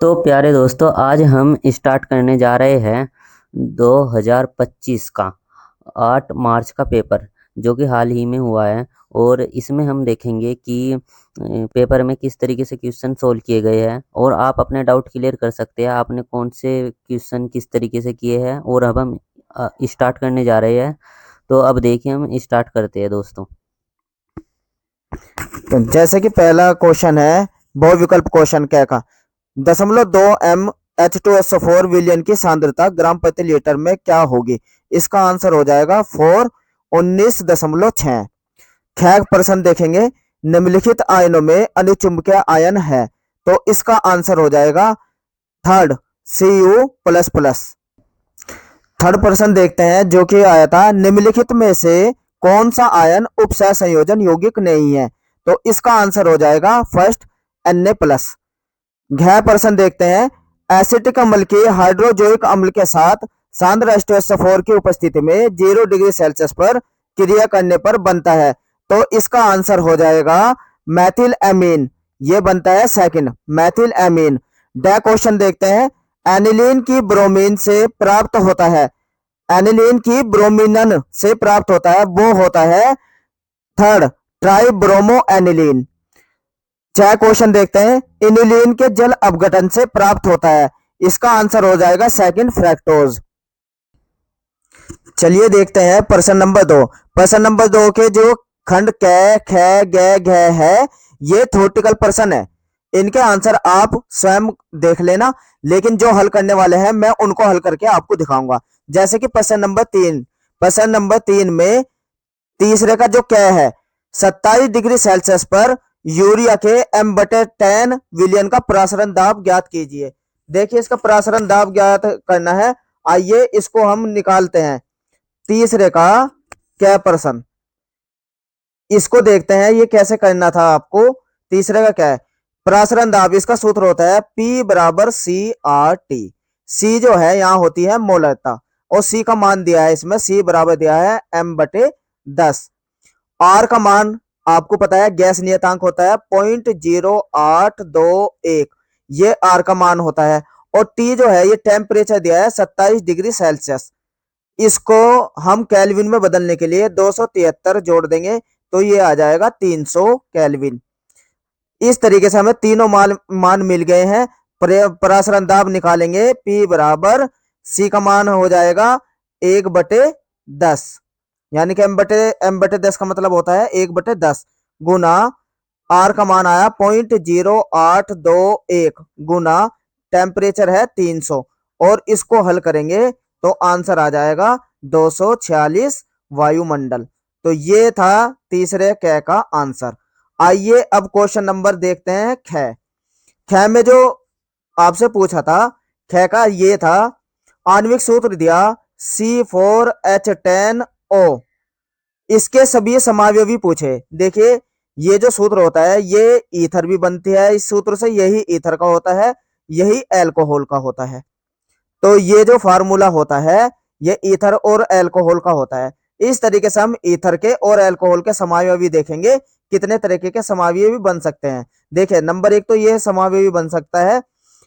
तो प्यारे दोस्तों, आज हम स्टार्ट करने जा रहे हैं 2025 का 8 मार्च का पेपर, जो कि हाल ही में हुआ है। और इसमें हम देखेंगे कि पेपर में किस तरीके से क्वेश्चन सोल्व किए गए हैं और आप अपने डाउट क्लियर कर सकते हैं आपने कौन से क्वेश्चन किस तरीके से किए हैं। और अब हम स्टार्ट करने जा रहे हैं। तो अब देखिए, हम स्टार्ट करते हैं दोस्तों। तो जैसे कि पहला क्वेश्चन है बहुविकल्प क्वेश्चन क्या का 0.2 mH2SO4 विलयन की सांद्रता ग्राम प्रति लीटर में क्या होगी। इसका आंसर हो जाएगा 4 19.6। खैर प्रश्न देखेंगे, निम्नलिखित आयनों में अनुचुंबकीय आयन है, तो इसका आंसर हो जाएगा थर्ड Cu++। थर्ड प्रश्न देखते हैं जो कि आया था, निम्नलिखित में से कौन सा आयन उपसह संयोजन यौगिक नहीं है, तो इसका आंसर हो जाएगा फर्स्ट Na+। घ प्रश्न देखते हैं, एसिटिक अम्ल के हाइड्रोजोइक अम्ल के साथ सांद्र H2SO4 की उपस्थिति में 0 डिग्री सेल्सियस पर क्रिया करने पर बनता है, तो इसका आंसर हो जाएगा मैथिल एमीन। ये बनता है सेकंड मैथिल एमीन। ड क्वेश्चन देखते हैं, एनिलीन की ब्रोमीन से प्राप्त होता है, एनिलीन की ब्रोमीनन से प्राप्त होता है, वो होता है थर्ड ट्राइब्रोमो एनिलीन। चाहे क्वेश्चन देखते हैं, इनुलिन के जल अपघटन से प्राप्त होता है, इसका आंसर हो जाएगा सेकंड फ्रैक्टोज। चलिए देखते हैं प्रश्न नंबर 2। प्रश्न नंबर 2 के जो खंड क ख ग घ है, ये थ्योरेटिकल प्रश्न है, इनके आंसर आप स्वयं देख लेना, लेकिन जो हल करने वाले हैं मैं उनको हल करके आपको दिखाऊंगा। जैसे कि प्रश्न नंबर 3, प्रश्न नंबर 3 में तीसरे का जो क है, 27 डिग्री सेल्सियस पर यूरिया के M/10 विलयन का प्रसारण दाब ज्ञात कीजिए। देखिए, इसका प्रसारण दाब ज्ञात करना है, आइए इसको हम निकालते हैं। तीसरे का क्या प्रश्न, इसको देखते हैं ये कैसे करना था आपको। तीसरे का क्या है, प्रसारण दाब, इसका सूत्र होता है P बराबर CRT। C जो है यहाँ होती है मोलरता, और C का मान दिया है इसमें, C बराबर दिया है M/10। R का मान आपको पता है गैस नियतांक होता है 0.0821, ये R का मान होता है। और T जो है ये टेम्परेचर दिया है 27 डिग्री सेल्सियस, इसको हम केल्विन में बदलने के लिए 273 जोड़ देंगे, तो ये आ जाएगा 300 केल्विन। इस तरीके से हमें तीनों मान मिल गए हैं। प्रसारण दाब निकालेंगे, P बराबर C का मान हो जाएगा 1/10, यानी कि M/10 का मतलब होता है 1/10 गुना R का मान आया 0.0821 गुना टेम्परेचर है 300, और इसको हल करेंगे तो आंसर आ जाएगा 246 वायुमंडल। तो ये था तीसरे क का आंसर। आइए अब क्वेश्चन नंबर देखते हैं ख। ख में जो आपसे पूछा था, ख का ये था, आणविक सूत्र दिया C4H10O, इसके सभी समावयवी पूछे। देखिए, ये जो सूत्र होता है ये ईथर भी बनती है इस सूत्र से, यही ईथर का होता है, यही एल्कोहल का होता है। तो ये जो फार्मूला होता है ये ईथर और एल्कोहल का होता है। इस तरीके से हम ईथर के और एल्कोहल के समावयवी देखेंगे, कितने तरीके के समावयवी बन सकते हैं। देखिए, नंबर 1 तो ये समावयवी बन सकता है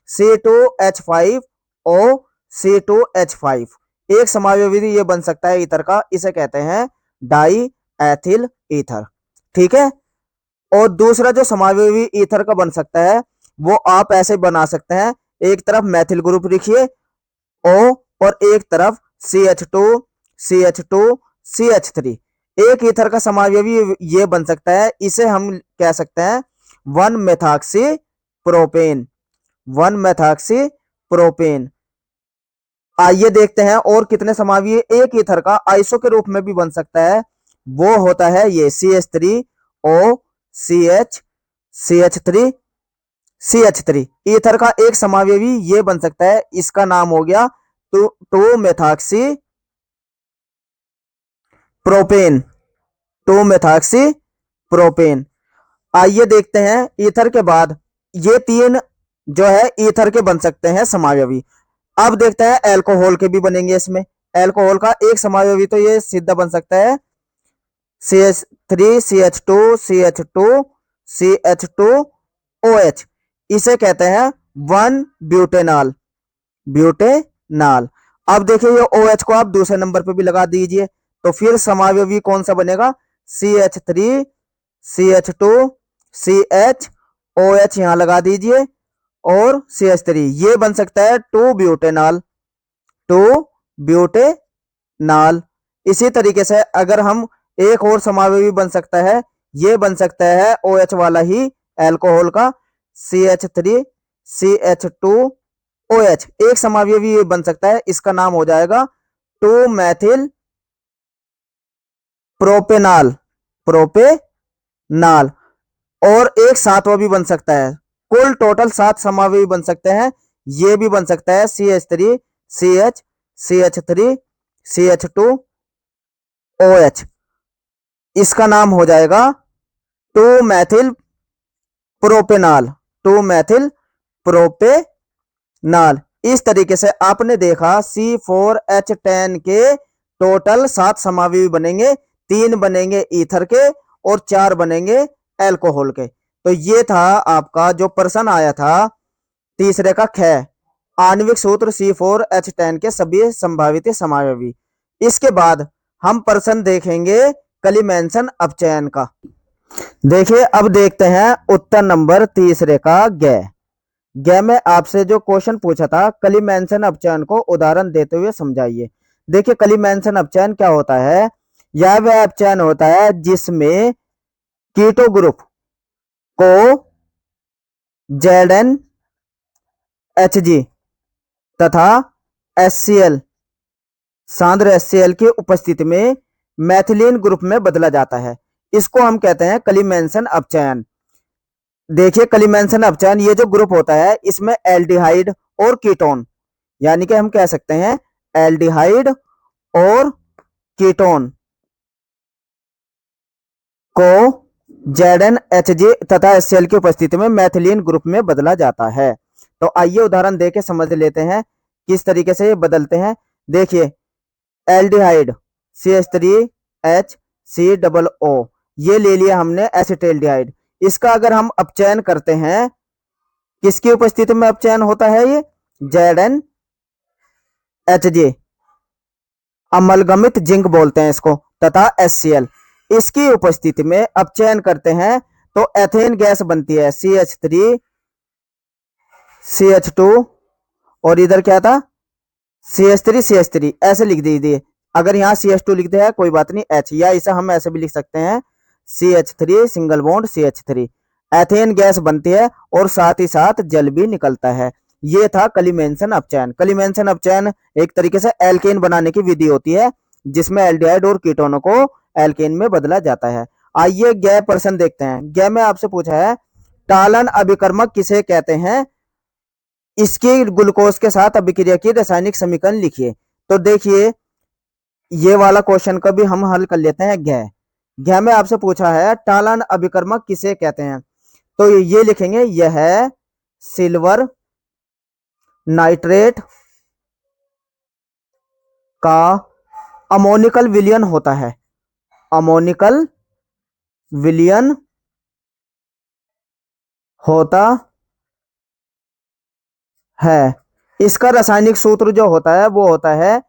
C2H5O C2H5, एक समावयवी ये बन सकता है ईथर का, इसे कहते हैं डाई एथिल ईथर। ठीक है। और दूसरा जो समावयवी ईथर का बन सकता है वो आप ऐसे बना सकते हैं, एक तरफ मैथिल ग्रुप लिखिए O, और एक तरफ CH2 CH2 CH3। एक ईथर का समावयवी ये बन सकता है, इसे हम कह सकते हैं 1-मेथॉक्सी प्रोपेन, 1-मेथॉक्सी प्रोपेन। आइए देखते हैं और कितने समावयवी एक ईथर का आइसो के रूप में भी बन सकता है, वो होता है ये CH3O CH CH3 CH3। Ether का एक समावयवी ये बन सकता है, इसका नाम हो गया 2-मेथॉक्सी प्रोपेन, 2-मेथॉक्सी प्रोपेन। आइए देखते हैं ईथर के बाद ये तीन जो है ईथर के बन सकते हैं समावयवी। अब देखते हैं एल्कोहल के भी बनेंगे इसमें। एल्कोहल का एक समावयवी तो ये सीधा बन सकता है CH3 CH2 CH2 CH2OH, इसे कहते हैं 1 ब्यूटेनॉल, ब्यूटेनॉल। अब देखिए ये OH को आप दूसरे नंबर पे भी लगा दीजिए, तो फिर समावयवी कौन सा बनेगा, CH3 CH2 CH OH यहां लगा दीजिए और CH3, ये बन सकता है 2 ब्यूटेनॉल, 2 ब्यूटेनॉल। इसी तरीके से अगर हम एक और समावयवी बन सकता है, ये बन सकता है OH वाला ही एल्कोहल का, CH3 CH2 OH, एक समावयवी ये बन सकता है, इसका नाम हो जाएगा 2 मैथिल प्रोपेनॉल, प्रोपेनॉल। और एक सातवां भी बन सकता है, कुल टोटल 7 समावयवी बन सकते हैं। ये भी बन सकता है CH3 CH CH3 CH2 OH, इसका नाम हो जाएगा 2 मैथिल प्रोपेनॉल, 2 मैथिल प्रोपेनॉल। इस तरीके से आपने देखा C4H10 के टोटल 7 समावयवी बनेंगे, 3 बनेंगे ईथर के और 4 बनेंगे एल्कोहल के। तो ये था आपका जो प्रश्न आया था तीसरे का ख, आणविक सूत्र C4H10 के सभी संभावित समावयवी। इसके बाद हम प्रश्न देखेंगे कलीमेंसन अपचयन का। देखिए अब देखते हैं उत्तर नंबर तीसरे का ग में आपसे जो क्वेश्चन पूछा था, कलीमेंसन अपचयन को उदाहरण देते हुए समझाइए। देखिए कलीमेंसन अपचयन क्या होता है, यह वह अपचयन होता है जिसमें कीटो ग्रुप को ZnHG तथा HCl, सांद्र HCl की उपस्थिति में मैथिलीन ग्रुप में बदला जाता है। इसको हम कहते हैं कलीमेंसन अपचयन। देखिए कलीमेंसन अपचयन, ये जो ग्रुप होता है इसमें एल्डिहाइड और कीटोन, यानी कि हम कह सकते हैं एल्डिहाइड और कीटोन को ZnHG तथा HCl की उपस्थिति में मैथिलीन ग्रुप में बदला जाता है। तो आइए उदाहरण देके समझ लेते हैं किस तरीके से ये बदलते हैं। देखिए एल्डिहाइड CH3HCOO, ये ले लिया हमने एसिटाल्डिहाइड। इसका अगर हम अपचयन करते हैं, किसकी उपस्थिति में अपचयन होता है, ये ZnHG, अमलगमित जिंक बोलते हैं इसको, तथा HCl, इसकी उपस्थिति में अपचयन करते हैं तो एथेन गैस बनती है CH3 CH2 और इधर क्या था CH3 ऐसे लिख दीजिए। अगर यहाँ CH2 लिख दिया है कोई बात नहीं, H, या इसे हम ऐसे भी लिख सकते हैं CH3 single bond CH3, ethane gas बनती है और साथ ही साथ जल भी निकलता है। ये था कलीमेंसन अपचयन। कलीमेंसन अपचयन एक तरीके से एल्केन बनाने की विधि होती है जिसमें एल्डिहाइड और कीटोनों को एल्केन में बदला जाता है। आइए ग प्रश्न देखते हैं। ग में आपसे पूछा है टालन अभिकर्मक किसे कहते हैं, इसकी ग्लूकोज के साथ अभिक्रिया की रासायनिक समीकरण लिखिए। तो देखिए ये वाला क्वेश्चन का भी हम हल कर लेते हैं। घ में आपसे पूछा है टालन अभिकर्मक किसे कहते हैं, तो ये लिखेंगे यह सिल्वर नाइट्रेट का अमोनिकल विलयन होता है, अमोनिकल विलयन होता है। इसका रासायनिक सूत्र जो होता है वो होता है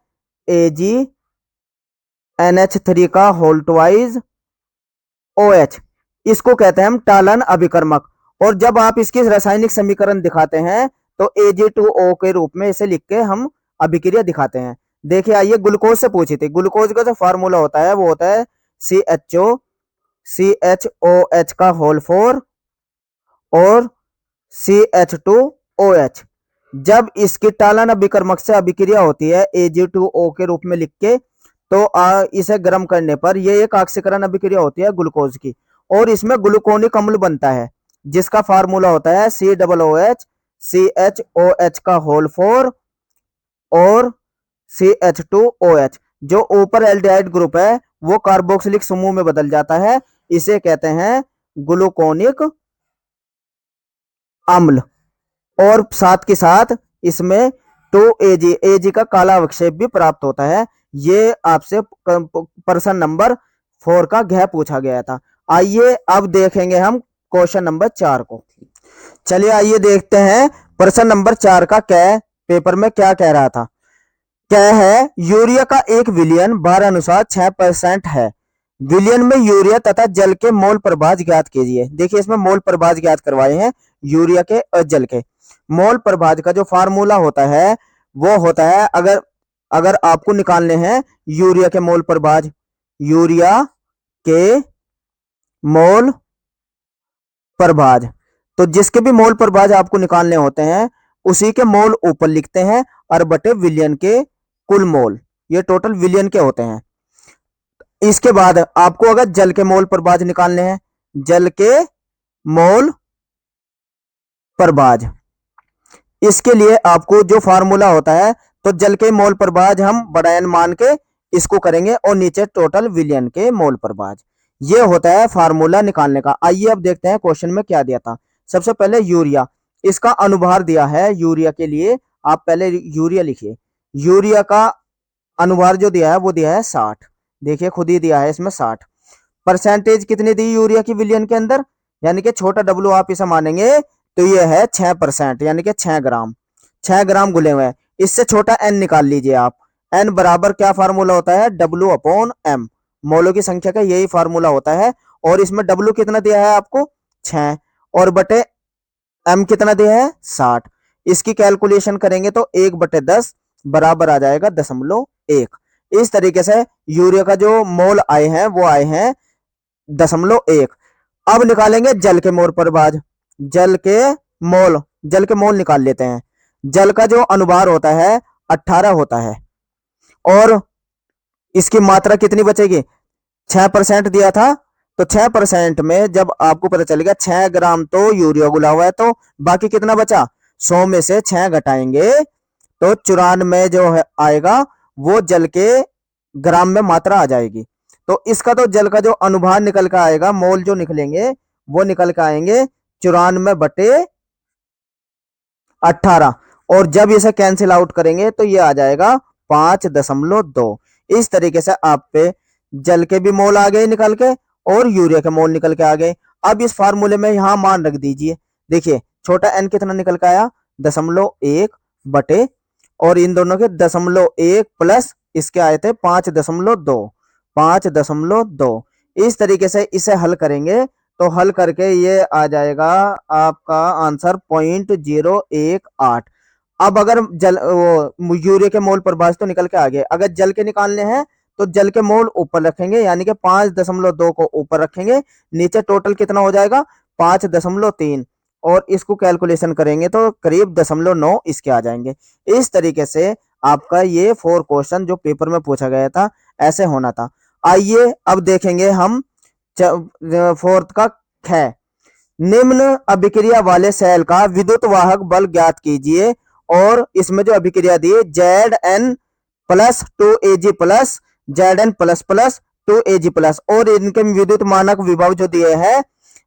AgNH3 का होल ट्वाइस OH, इसको कहते हैं हम टालन अभिकर्मक। और जब आप इसकी रासायनिक समीकरण दिखाते हैं तो Ag2O के रूप में इसे लिख के हम अभिक्रिया दिखाते हैं। देखिए आइए ग्लूकोज से पूछी थी, ग्लूकोज का जो फार्मूला होता है वो होता है CHOH का होल 4 और CH2OH। जब इसकी टालन अभिकर्मक से अभिक्रिया होती है Ag2O के रूप में लिख के, तो इसे गर्म करने पर यह एक ऑक्सीकरण अभिक्रिया होती है ग्लूकोज की, और इसमें ग्लूकोनिक अम्ल बनता है जिसका फार्मूला होता है COOH CHOH का होल 4 और CH2OH। जो ऊपर एल्डिहाइड ग्रुप है वो कार्बोक्सिलिक समूह में बदल जाता है, इसे कहते हैं ग्लूकोनिक अम्ल। और साथ के साथ इसमें 2Ag का काला अवक्षेप भी प्राप्त होता है। ये आपसे प्रश्न नंबर 4 का घ पूछा गया था। आइए अब देखेंगे हम क्वेश्चन नंबर 4 को। चलिए आइए देखते हैं प्रश्न नंबर 4 का क्या पेपर में क्या कह रहा था? क्या है, यूरिया का एक विलयन भार अनुसार 6% है। विलयन में यूरिया तथा जल के मोल प्रभाज ज्ञात कीजिए। देखिए इसमें मोल प्रभाज ज्ञात करवाए हैं यूरिया के और जल के। मोल प्रभाज का जो फार्मूला होता है वो होता है, अगर अगर आपको निकालने हैं यूरिया के मोल प्रभाज, यूरिया के मोल प्रभाज, तो जिसके भी मोल प्रभाज आपको निकालने होते हैं उसी के मोल ऊपर लिखते हैं और बटे विलयन के कुल मोल, ये टोटल विलयन के होते हैं। इसके बाद आपको अगर जल के मोल प्रभाज निकालने हैं, जल के मोल प्रभाज, इसके लिए आपको जो फार्मूला होता है, तो जल के मोल प्रभाज हम बड़ा एन मान के इसको करेंगे और नीचे टोटल विलयन के मोल प्रभाज, ये होता है फार्मूला निकालने का। आइए अब देखते हैं क्वेश्चन में क्या दिया था। सबसे पहले यूरिया, इसका अनुभार दिया है यूरिया के लिए, आप पहले यूरिया लिखिए। यूरिया का अनुभार जो दिया है वो दिया है 60, देखिए खुद ही दिया है इसमें 60। परसेंटेज कितनी दी यूरिया की विलियन के अंदर, यानी कि छोटा डब्ल्यू आप इसे मानेंगे तो ये है 6%, यानी कि 6 ग्राम, 6 ग्राम घुले हुए हैं। इससे छोटा एन निकाल लीजिए आप। एन बराबर क्या फार्मूला होता है, डब्ल्यू अपॉन एम, मोलों की संख्या का यही फार्मूला होता है। और इसमें डब्ल्यू कितना दिया है आपको 6, और बटे एम कितना दिया है 60। इसकी कैलकुलेशन करेंगे तो 1/10 बराबर आ जाएगा 0.1। इस तरीके से यूरिया का जो मोल आए हैं वो आए हैं 0.1। अब निकालेंगे जल के मोल प्रभाज, जल के मोल, जल के मोल निकाल लेते हैं। जल का जो अनुभार होता है 18 होता है, और इसकी मात्रा कितनी बचेगी, 6% दिया था, तो 6% में जब आपको पता चलेगा 6 ग्राम तो यूरिया गुला हुआ है, तो बाकी कितना बचा, 100 में से 6 घटाएंगे तो 94 जो है आएगा वो जल के ग्राम में मात्रा आ जाएगी। तो इसका तो जल का जो अनुभार निकल कर आएगा, मोल जो निकलेंगे वो निकल कर आएंगे 94/18, और जब इसे कैंसिल आउट करेंगे तो ये आ जाएगा 5.2। इस तरीके से आप पे जल के भी मोल आ गए निकल के और यूरिया के मोल निकल के आ गए। अब इस फार्मूले में यहां मान रख दीजिए। देखिए छोटा एन कितना निकल के आया 0.1 बटे, और इन दोनों के 0.1 प्लस इसके आए थे 5.2, 5.2। इस तरीके से इसे हल करेंगे तो हल करके ये आ जाएगा आपका आंसर 0.018। अब अगर जल यूरिया के मोल प्रभाज तो निकल के आ गए, अगर जल के निकालने हैं तो जल के मोल ऊपर रखेंगे, यानी कि 5.2 को ऊपर रखेंगे, नीचे टोटल कितना हो जाएगा 5.3, और इसको कैलकुलेशन करेंगे तो करीब 0.9 इसके आ जाएंगे। इस तरीके से आपका ये 4 क्वेश्चन जो पेपर में पूछा गया था ऐसे होना था। आइए अब देखेंगे हम फोर्थ का है, निम्न अभिक्रिया वाले सेल का विद्युत वाहक बल ज्ञात कीजिए, और इसमें जो अभिक्रिया दी Z N plus 2 Ag plus Z N plus plus 2 Ag plus, और इनके विद्युत मानक विभव जो दिए हैं,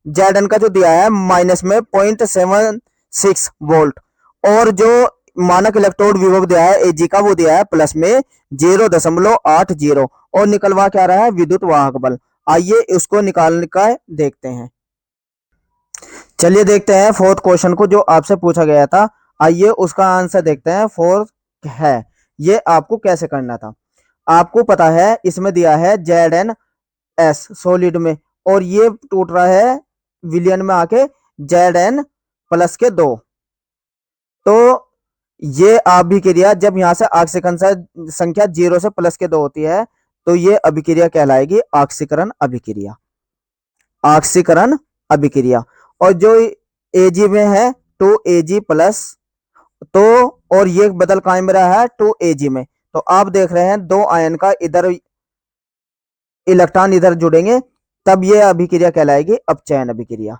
जेड एन का जो दिया है माइनस में 0.76 वोल्ट, और जो मानक इलेक्ट्रोड विभव दिया है Ag का वो दिया है प्लस में 0.80, और निकलवा क्या रहा है विद्युत वाहक बल। आइए इसको निकालने का देखते हैं। चलिए देखते हैं फोर्थ क्वेश्चन को जो आपसे पूछा गया था। आइए उसका आंसर देखते हैं। फोर्थ है, ये आपको कैसे करना था। आपको पता है इसमें दिया है जेड एन एस सॉलिड में, और ये टूट रहा है विलियन में आके जेड एन प्लस के 2। तो ये अभिक्रिया जब यहां से ऑक्सीकरण संख्या 0 से प्लस के 2 होती है तो ये अभिक्रिया कहलाएगी ऑक्सीकरण अभिक्रिया, ऑक्सीकरण अभिक्रिया। और जो Ag में है 2 Ag प्लस, तो और ये बदल कायम रहा है 2 Ag में, तो आप देख रहे हैं दो आयन का इधर इलेक्ट्रॉन इधर जुड़ेंगे तब ये अभिक्रिया कहलाएगी अपचयन अभिक्रिया।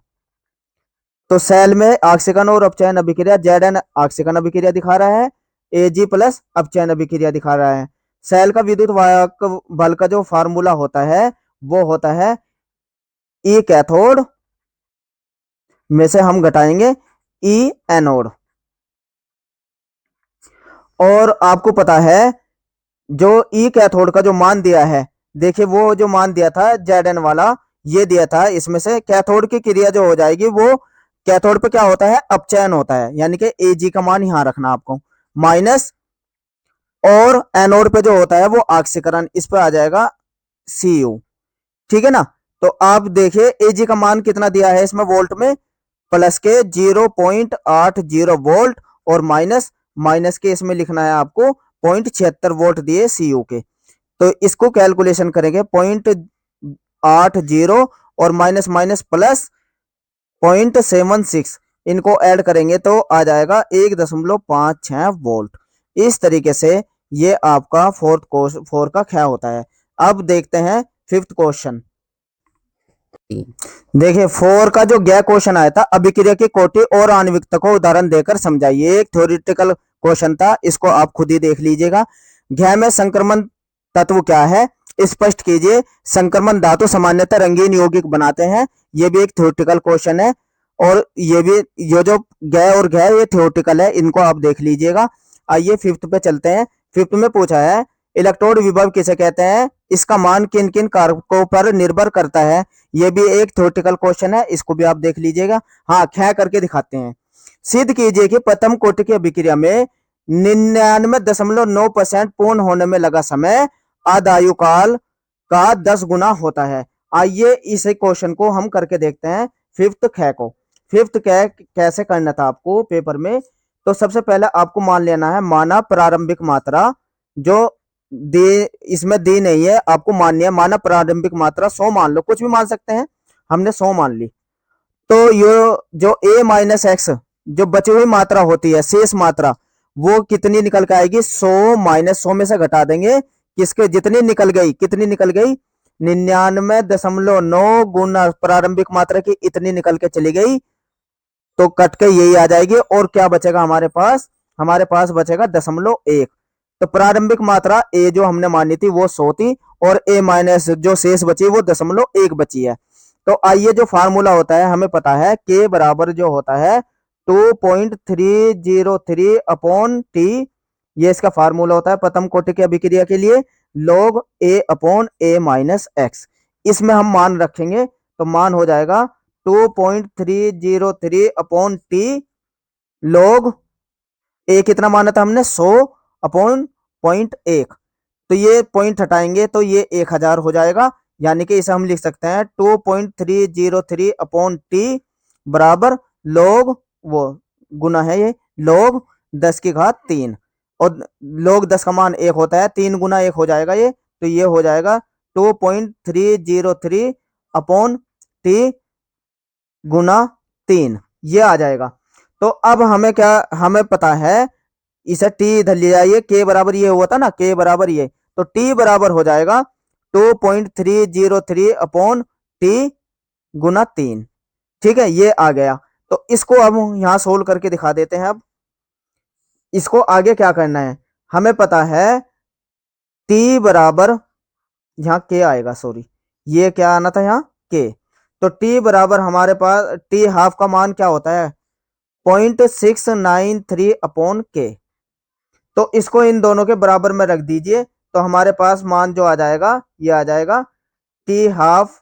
तो सेल में ऑक्सीकरण और अपचयन अभिक्रिया, जेड एन ऑक्सीकरण अभिक्रिया दिखा रहा है, Ag प्लस अपचयन अभिक्रिया दिखा रहा है। सेल का विद्युत वाहक बल का जो फार्मूला होता है वो होता है ई कैथोड में से हम घटाएंगे ई एनोड। और आपको पता है जो ई कैथोड का जो मान दिया है, देखिए वो जो मान दिया था जेड एन वाला, ये दिया था इसमें से कैथोड की क्रिया जो हो जाएगी वो कैथोड पे क्या होता है, अपचयन होता है, यानी कि Ag का मान यहां रखना आपको, माइनस, और एनोड पे जो होता है वो ऑक्सीकरण, इस पे आ जाएगा Cu। ठीक है ना। तो आप देखिए Ag का मान कितना दिया है इसमें वोल्ट में, प्लस के 0.80 वोल्ट, और माइनस माइनस के इसमें लिखना है आपको 0.76 वोल्ट दिए Cu के। तो इसको कैलकुलेशन करेंगे, 0.80 और माइनस माइनस प्लस 0.76, इनको ऐड करेंगे तो आ जाएगा 1.56 वोल्ट। इस तरीके से ये आपका फोर का क्या होता है। अब देखते हैं फिफ्थ क्वेश्चन। देखिए फोर का जो गया क्वेश्चन आया था, अभिक्रिया की कोटि और आणविकता को उदाहरण देकर समझाइए, एक थ्योरेटिकल क्वेश्चन था, इसको आप खुद ही देख लीजिएगा। गया में संक्रमण तत्व क्या है, स्पष्ट कीजिए। संक्रमण धातु सामान्यतः रंगीन यौगिक बनाते हैं, ये भी एक थ्योरेटिकल क्वेश्चन है। और ये भी, ये जो गया और गया ये थ्योरेटिकल है, इनको आप देख लीजिएगा। आइए फिफ्थ पे चलते हैं। फिफ्थ में पूछा है इलेक्ट्रोड विभव किसे कहते हैं, इसका मान किन किन कारकों पर निर्भर करता है। ये भी एक थ्योरेटिकल क्वेश्चन है, इसको भी आप देख लीजिएगा। हाँ, ख्या करके दिखाते हैं। सिद्ध कीजिए कि प्रथम कोटि की अभिक्रिया में 99.9% पूर्ण होने में लगा समय आदायु काल का 10 गुना होता है। आइए इस क्वेश्चन को हम करके देखते हैं, फिफ्थ ख को। फिफ्थ ख कैसे करना था आपको पेपर में, तो सबसे पहले आपको मान लेना है माना प्रारंभिक मात्रा, जो दे इसमें दी नहीं है, आपको माननी है माना प्रारंभिक मात्रा 100 मान लो, कुछ भी मान सकते हैं, हमने 100 मान ली। तो ये जो a माइनस एक्स जो बची हुई मात्रा होती है, शेष मात्रा, वो कितनी निकल के आएगी, 100 माइनस 100 में से घटा देंगे, किसके जितनी निकल गई, कितनी निकल गई, 99.9 गुना प्रारंभिक मात्रा की इतनी निकल के चली गई, तो कट के यही आ जाएगी। और क्या बचेगा हमारे पास, हमारे पास बचेगा 0.1। तो प्रारंभिक मात्रा ए जो हमने मानी थी वो 100 थी, और ए माइनस जो शेष बची वो 0.1 बची है। तो आइए जो फार्मूला होता है हमें पता है, के बराबर जो होता है 2.303 अपॉन टी, ये इसका फार्मूला होता है प्रथम कोटि की अभिक्रिया के लिए, लॉग ए अपॉन ए माइनस एक्स। इसमें हम मान रखेंगे तो मान हो जाएगा 2.303 अपॉन टी, लॉग ए कितना माना था हमने, 100 अपॉन 0.1, तो ये पॉइंट हटाएंगे तो ये 1000 हो जाएगा। यानी कि इसे हम लिख सकते हैं 2.303 अपॉन टी बराबर लॉग, वो गुना है ये, लॉग 10⁻3, और लॉग 10 का मान 1 होता है, 3 गुना 1 हो जाएगा ये, तो ये हो जाएगा 2.303 अपॉन टी गुना 3, ये आ जाएगा। तो अब हमें क्या, हमें पता है, इसे टी इधर ले जाइए, के बराबर ये हुआ था ना, के बराबर ये, तो टी बराबर हो जाएगा 2.303 अपॉन टी गुना 3। ठीक है, ये आ गया। तो इसको अब यहां सोल्व करके दिखा देते हैं। अब इसको आगे क्या करना है, हमें पता है टी बराबर, यहाँ के आएगा, सॉरी, ये क्या आना था यहाँ, के। तो टी बराबर हमारे पास टी हाफ का मान क्या होता है, 0.693 अपॉन के। तो इसको इन दोनों के बराबर में रख दीजिए, तो हमारे पास मान जो आ जाएगा, ये आ जाएगा टी हाफ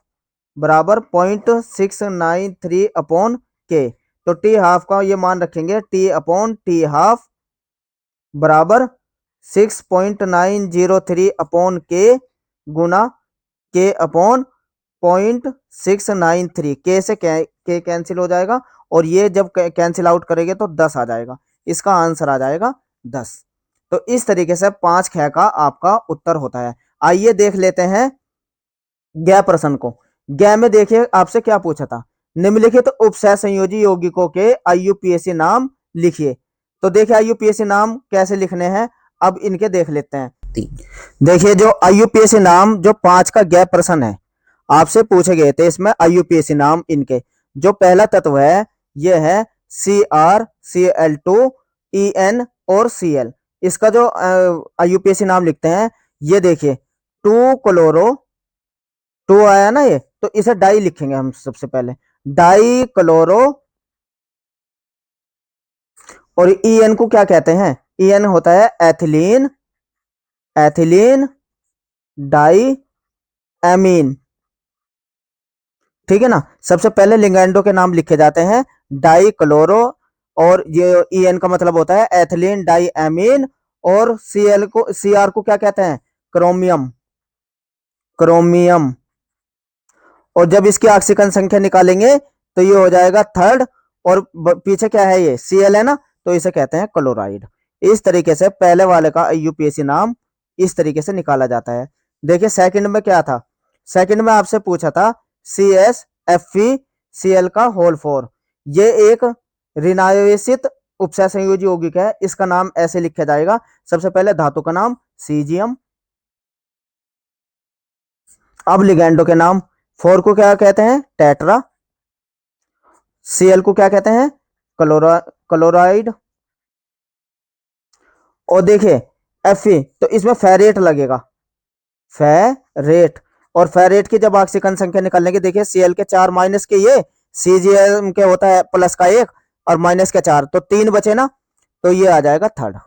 बराबर 0.693 अपॉन के। तो टी हाफ का ये मान रखेंगे, टी अपॉन टी हाफ बराबर 6.903 अपॉन के गुना के अपॉन 0.693, के से के कैंसिल हो जाएगा, और ये जब कैंसिल आउट करेंगे तो 10 आ जाएगा, इसका आंसर आ जाएगा 10। तो इस तरीके से 5 ख का आपका उत्तर होता है। आइए देख लेते हैं गया प्रश्न को। गया में देखिए आपसे क्या पूछा था, निम्नलिखित उपसय संयोजी यौगिकों के आईयूपीएसी नाम लिखिए। तो देखिए आईयूपीएसी नाम कैसे लिखने हैं, अब इनके देख लेते हैं। देखिए जो आईयूपीएसी नाम जो 5 का गैप प्रश्न है, आपसे पूछे गए थे, इसमें आईयूपीएसी नाम इनके, जो पहला तत्व है यह है CrCl2 En और Cl। इसका जो आईयूपीएसी नाम लिखते हैं, ये देखिए 2 क्लोरो, 2 आया ना ये, तो इसे डाई लिखेंगे हम सबसे पहले, डाई क्लोरो, और En को क्या कहते हैं, En होता है एथिलीन, एथिलीन डाई एमीन। ठीक है ना। सबसे पहले लिगेंडो के नाम लिखे जाते हैं, डाई क्लोरो, और ये ईएन का मतलब होता है एथिलीन डाई एमीन, और सीएल को सीआर को क्या कहते हैं, क्रोमियम, क्रोमियम। और जब इसकी ऑक्सीजन संख्या निकालेंगे तो ये हो जाएगा थर्ड, और पीछे क्या है, ये सीएल है ना, तो इसे कहते हैं क्लोराइड। इस तरीके से पहले वाले का यूपीएससी नाम इस तरीके से निकाला जाता है। देखिए सेकंड में क्या था, सेकंड में आपसे पूछा था CsFeCl का होल 4। ये एक ऋणावेशित उपसय संयोजी यौगिक है, इसका नाम ऐसे लिखा जाएगा, सबसे पहले धातु का नाम सीजियम, अब लिगेंडो के नाम, 4 को क्या कहते हैं, टेट्रा, Cl को क्या कहते हैं, क्लोराइड, और देखिए Fe तो इसमें फेरेट लगेगा, फेरेट, और फेरेट की जब ऑक्सीजन संख्या निकालने देखिए Cl के 4 माइनस के, ये Cgm के होता है प्लस का 1 और माइनस के 4, तो 3 बचे ना, तो ये आ जाएगा थर्ड।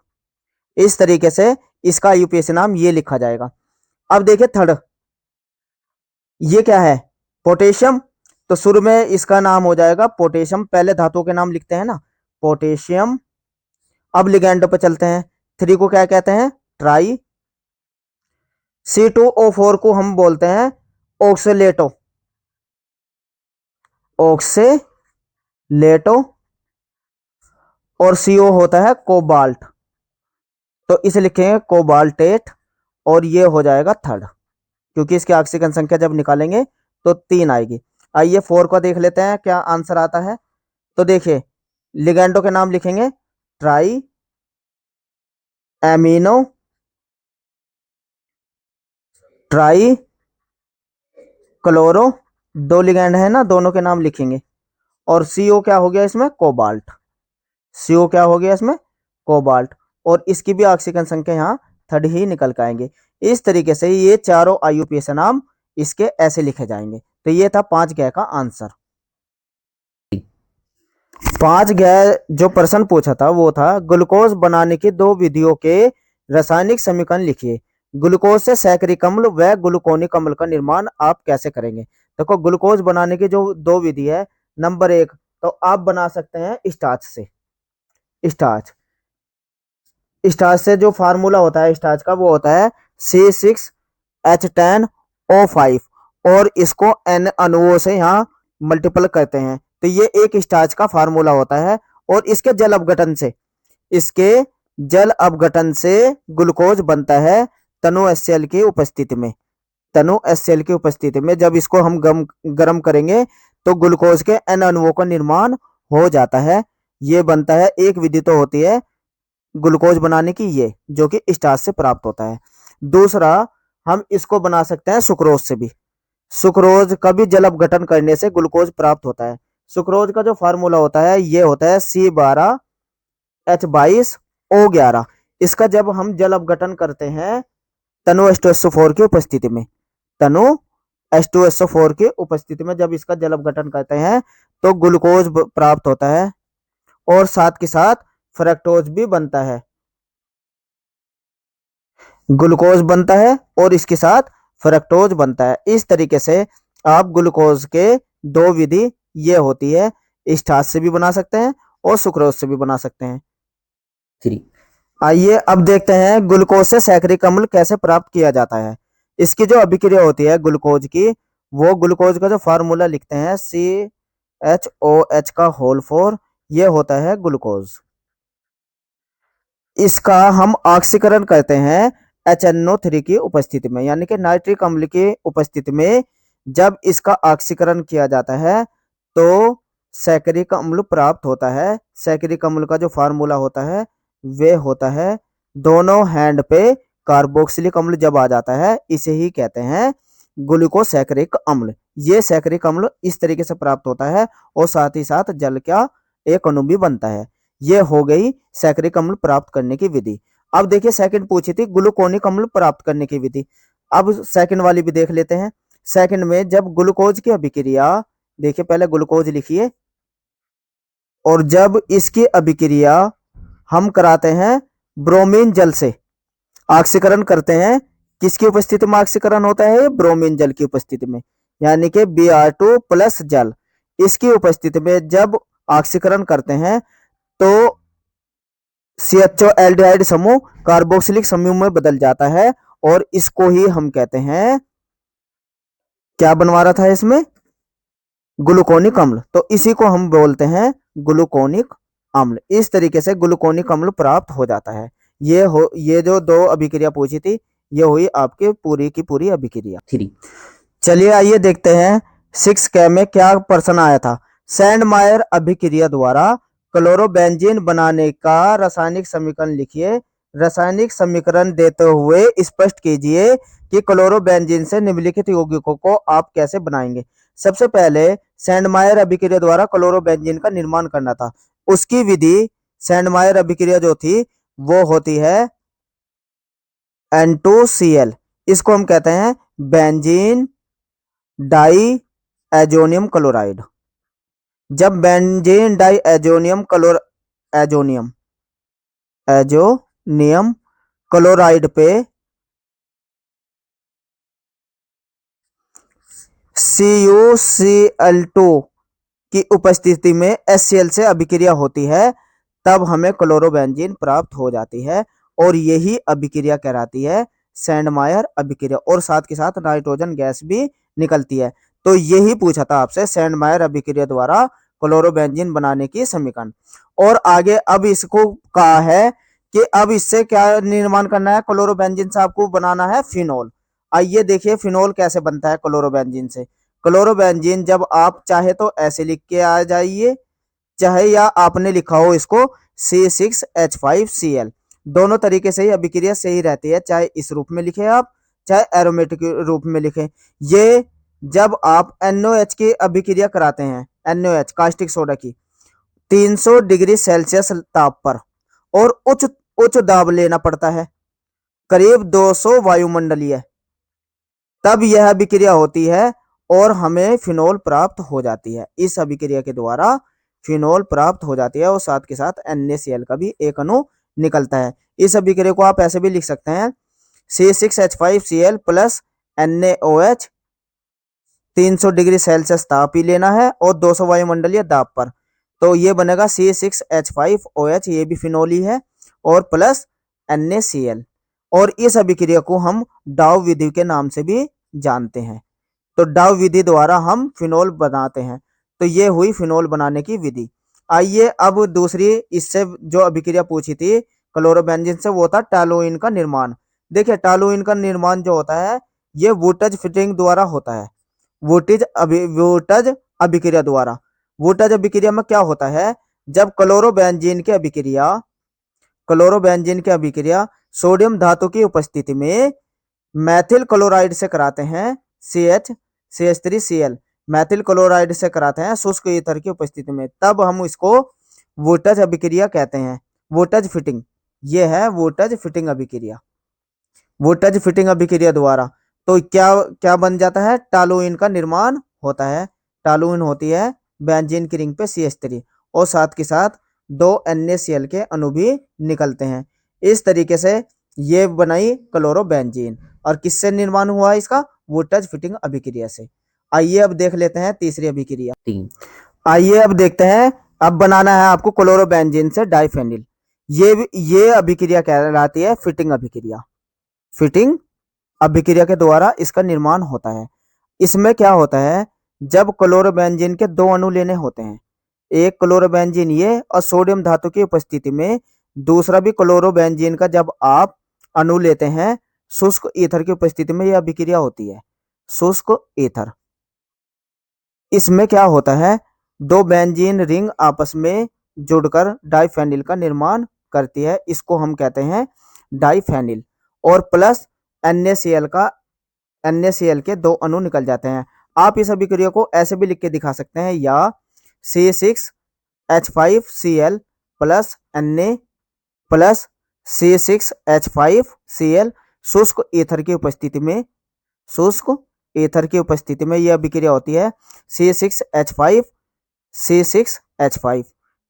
इस तरीके से इसका यूपीएससी नाम ये लिखा जाएगा। अब देखिए थर्ड, ये क्या है, पोटेशियम, तो शुरू में इसका नाम हो जाएगा पोटेशियम, पहले धातुओं के नाम लिखते हैं ना, पोटेशियम। अब लिगेंडो पे चलते हैं, 3 को क्या कहते हैं, ट्राई, C2O4 को हम बोलते हैं ऑक्सीलेटो, ऑक्सीलेटो, और CO होता है कोबाल्ट, तो इसे लिखेंगे कोबाल्टेट, और ये हो जाएगा थर्ड, क्योंकि इसकी ऑक्सीजन संख्या जब निकालेंगे तो 3 आएगी। आइए 4 को देख लेते हैं क्या आंसर आता है। तो देखिए लिगेंडो के नाम लिखेंगे try amino, try chloro, 2 ligand है ना, दोनों के नाम लिखेंगे, और CO क्या हो गया इसमें, कोबाल्ट, CO क्या हो गया इसमें, कोबाल्ट, और इसकी भी ऑक्सीजन संख्या यहाँ थर्ड ही निकल के आएंगे। इस तरीके से ये चारों IUPAC नाम इसके ऐसे लिखे जाएंगे। तो ये था 5 गै का आंसर। 5 गै जो प्रश्न पूछा था वो था ग्लूकोज बनाने की 2 विधियों के रासायनिक समीकरण लिखिए। ग्लूकोज से सैकरिक अम्ल व ग्लूकोनिक अम्ल का निर्माण आप कैसे करेंगे। देखो ग्लूकोज बनाने की जो 2 विधि है, नंबर 1 तो आप बना सकते हैं स्टार्च से, स्टार्च, स्टार्च से जो फार्मूला होता है स्टार्च का वो होता है C6H10O5, और इसको N अणुओं से यहाँ मल्टीपल करते हैं, तो ये एक स्टार्च का फार्मूला होता है। और इसके जल अपघटन से, इसके जल अपघटन से ग्लूकोज बनता है तनु HCl की उपस्थिति में, तनु HCl की उपस्थिति में जब इसको हम गर्म करेंगे तो ग्लूकोज के N अणुओं का निर्माण हो जाता है। ये बनता है, एक विधि तो होती है ग्लूकोज बनाने की ये, जो कि स्टार्च से प्राप्त होता है। दूसरा हम इसको बना सकते हैं सुक्रोज से भी, सुक्रोज का भी जल अपघटन करने से ग्लूकोज प्राप्त होता है। सुक्रोज का जो फार्मूला होता है ये होता है C12H22O11। इसका जब हम जल अपघटन करते हैं तनु H2SO4 की उपस्थिति में, तनु H2SO4 की उपस्थिति में जब इसका जल अपघटन करते हैं तो ग्लूकोज प्राप्त होता है, और साथ के साथ फ्रक्टोज भी बनता है, ग्लूकोज बनता है और इसके साथ फ्रक्टोज बनता है। इस तरीके से आप ग्लूकोज के 2 विधि ये होती है, स्टार्च से भी बना सकते हैं और सुक्रोज से भी बना सकते हैं। 3 आइए अब देखते हैं ग्लूकोज से सैकरिक अम्ल कैसे प्राप्त किया जाता है। इसकी जो अभिक्रिया होती है ग्लूकोज की, वो ग्लूकोज का जो फार्मूला लिखते हैं CHOH का होल 4, ये होता है ग्लूकोज। इसका हम ऑक्सीकरण करते हैं HNO3 की उपस्थिति में, यानी कि नाइट्रिक अम्ल की उपस्थिति में जब इसका ऑक्सीकरण किया जाता है तो सैकरिक अम्ल प्राप्त होता है। सैकरिक अम्ल का जो फार्मूला होता है वे होता है, दोनों हैंड पे कार्बोक्सिलिक अम्ल जब आ जाता है इसे ही कहते हैं ग्लूकोसैकरिक अम्ल। ये सैकरिक अम्ल इस तरीके से प्राप्त होता है, और साथ ही साथ जल का एक अणु भी बनता है। ये हो गई सैकरिक अम्ल प्राप्त करने की विधि। अब देखिए सेकंड पूछी थी ग्लूकोनिक अम्ल प्राप्त करने की विधि। अब सेकंड वाली भी देख लेते हैं। सेकंड में जब ग्लूकोज की अभिक्रिया, देखिए पहले ग्लूकोज लिखिए, और जब इसकी अभिक्रिया हम कराते हैं ब्रोमीन जल से, ऑक्सीकरण करते हैं, किसकी उपस्थिति में ऑक्सीकरण होता है, ब्रोमीन जल की उपस्थिति में, यानी कि Br2 प्लस जल, इसकी उपस्थिति में जब ऑक्सीकरण करते हैं तो CHO एल्डिहाइड समूह कार्बोक्सिलिक समूह में बदल जाता है और इसको ही हम कहते हैं, क्या बनवा रहा था इसमें, ग्लूकोनिक अम्ल। तो इसी को हम बोलते हैं ग्लूकोनिक अम्ल। इस तरीके से ग्लूकोनिक अम्ल प्राप्त हो जाता है। ये जो दो अभिक्रिया पूछी थी, ये हुई आपके पूरी की पूरी अभिक्रिया। 3। चलिए आइए देखते हैं 6K में क्या प्रश्न आया था। सैंडमायर अभिक्रिया द्वारा क्लोरोबेंजीन बनाने का रासायनिक समीकरण लिखिए। रासायनिक समीकरण देते हुए स्पष्ट कीजिए कि क्लोरोबेंजीन से निम्नलिखित यौगिकों को आप कैसे बनाएंगे। सबसे पहले सैंडमायर अभिक्रिया द्वारा क्लोरोबेंजीन का निर्माण करना था। उसकी विधि, सैंडमायर अभिक्रिया जो थी वो होती है N2Cl, इसको हम कहते हैं बेंजीन डाई एजोनियम क्लोराइड। जब बेंजीन डाई एजोनियम क्लोराइड पे CuCl2 की उपस्थिति में HCl से अभिक्रिया होती है, तब हमें क्लोरोबेंजीन प्राप्त हो जाती है और यही अभिक्रिया कहलाती है सैंडमायर अभिक्रिया, और साथ के साथ नाइट्रोजन गैस भी निकलती है। तो यही पूछा था आपसे, सैंडमायर अभिक्रिया द्वारा क्लोरोबेंजीन बनाने की समीकरण। और आगे अब इसको कहा है कि अब इससे क्या निर्माण करना है, क्लोरोबेंजीन से आपको बनाना है फिनोल। आइए देखिए फिनोल कैसे बनता है क्लोरोबेंजीन से। क्लोरोबेंजीन जब आप चाहे तो ऐसे लिख के आ जाइए, चाहे या आपने लिखा हो इसको C6H5Cl, दोनों तरीके से ही अभिक्रिया सही रहती है, चाहे इस रूप में लिखे आप, चाहे एरोमेटिक रूप में लिखें। ये जब आप NOH की अभिक्रिया कराते हैं, NOH कास्टिक सोडा की, 300 डिग्री सेल्सियस ताप पर और उच्च उच्च दाब लेना पड़ता है, करीब 200 वायुमंडलीय, तब यह अभिक्रिया होती है और हमें फिनोल प्राप्त हो जाती है। इस अभिक्रिया के द्वारा फिनोल प्राप्त हो जाती है और साथ के साथ NaCl का भी एक अणु निकलता है। इस अभिक्रिया को आप ऐसे भी लिख सकते हैं C6H5Cl plus NaOH, 300 degree Celsius ताप ही लेना है और 200 वायुमंडलीय दाब पर, तो ये बनेगा C6H5OH, ये भी फिनोल ही है, और प्लस NaCl। और इस अभिक्रिया को हम डाउ विधि के नाम से भी जानते हैं। तो डाउ विधि द्वारा हम फिनोल बनाते हैं। तो ये हुई फिनोल बनाने की विधि। आइए अब दूसरी, इससे जो अभिक्रिया पूछी थी क्लोरोबेंजीन से, वो था टॉलुइन का निर्माण। देखिए टॉलुइन का निर्माण जो होता है ये वुटज फिटिंग द्वारा होता है, वुटज अभिक्रिया द्वारा। वुटज अभिक्रिया में क्या होता है, जब क्लोरोबेंजीन की अभिक्रिया सोडियम धातु की उपस्थिति में मैथिल क्लोराइड से कराते हैं, CH3Cl, मैथिल क्लोराइड से कराते हैं शुष्क ईथर की उपस्थिति में, तब हम इसको वुटज अभिक्रिया कहते हैं। वुटज फिटिंग, ये है वुटज फिटिंग अभिक्रिया। वुटज फिटिंग अभिक्रिया द्वारा तो क्या क्या बन जाता है, टॉलुइन का निर्माण होता है। टॉलुइन होती है बेंजीन की रिंग पे CH3 और साथ के साथ 2 NaCl के अणु भी निकलते हैं। इस तरीके से ये बनाई क्लोरोबेंजीन। और किससे निर्माण हुआ इसका, वुटज फिटिंग अभिक्रिया से। आइए अब देख लेते हैं तीसरी अभिक्रिया। 3। आइए अब देखते हैं, अब बनाना है आपको क्लोरोबेंजीन से डाइफेनिल। ये अभिक्रिया कहलाती है फिटिंग अभिक्रिया। फिटिंग अभिक्रिया के द्वारा इसका निर्माण होता है। इसमें क्या होता है, जब क्लोरोबेंजीन के 2 अणु लेने होते हैं, एक क्लोरोबेंजीन ये और सोडियम धातु की उपस्थिति में दूसरा भी क्लोरोबेंजीन का, जब आप अणु लेते हैं शुष्क ईथर की उपस्थिति में, यह अभिक्रिया होती है शुष्क ईथर। इसमें क्या होता है, 2 बेंजीन रिंग आपस में जुड़कर डाइफेनिल का निर्माण करती है, इसको हम कहते हैं डाइफेनिल। और प्लस NaCl के 2 अणु निकल जाते हैं। आप इस अभिक्रिया को ऐसे भी लिख के दिखा सकते हैं, या C6H5Cl plus Na plus C6H5Cl शुष्क ईथर की उपस्थिति में, शुष्क ईथर की उपस्थिति में यह अभिक्रिया होती है C6H5